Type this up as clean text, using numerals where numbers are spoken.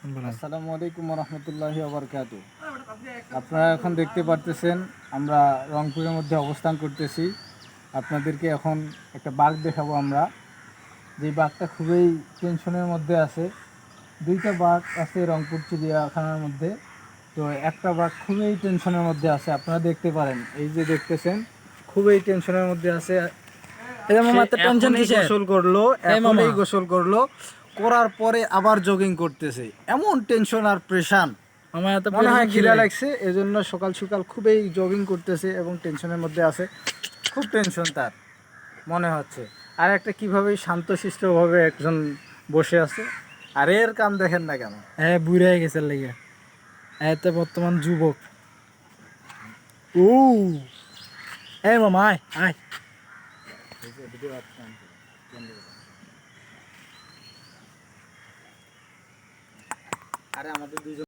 আসসালামু আলাইকুম রহমতুল্লাহি ওবরকাতু। আপনারা এখন দেখতে পারতেছেন আমরা রংপুরের মধ্যে অবস্থান করতেছি। আপনাদেরকে এখন একটা বাঘ দেখাবো আমরা, যে বাঘটা খুবই টেনশনের মধ্যে আছে। দুইটা বাঘ আছে রংপুর চিড়িয়াখানার মধ্যে, তো একটা বাঘ খুবই টেনশনের মধ্যে আছে। আপনারা দেখতে পারেন, এই যে দেখতেছেন খুবই টেনশনের মধ্যে আছে। গোসল করলো, এখনই গোসল করলো, করার পরে আবার জগিং করতেছে। এমন টেনশন আর প্রেশান, মনে হয় খিদা লাগছে, এজন্য সকাল সকাল খুবই জগিং করতেছে এবং টেনশনের মধ্যে আছে। খুব টেনশন তার মনে হচ্ছে। আর একটা কিভাবে শান্তশিষ্টভাবে একজন বসে আছে, আর এর কাম দেখেন না কেন, হ্যাঁ বুড়া হয়ে গেছে লেগে এতে বর্তমান যুবক। ও এই মামা আয় আয়। আরে আমাদের দুইজন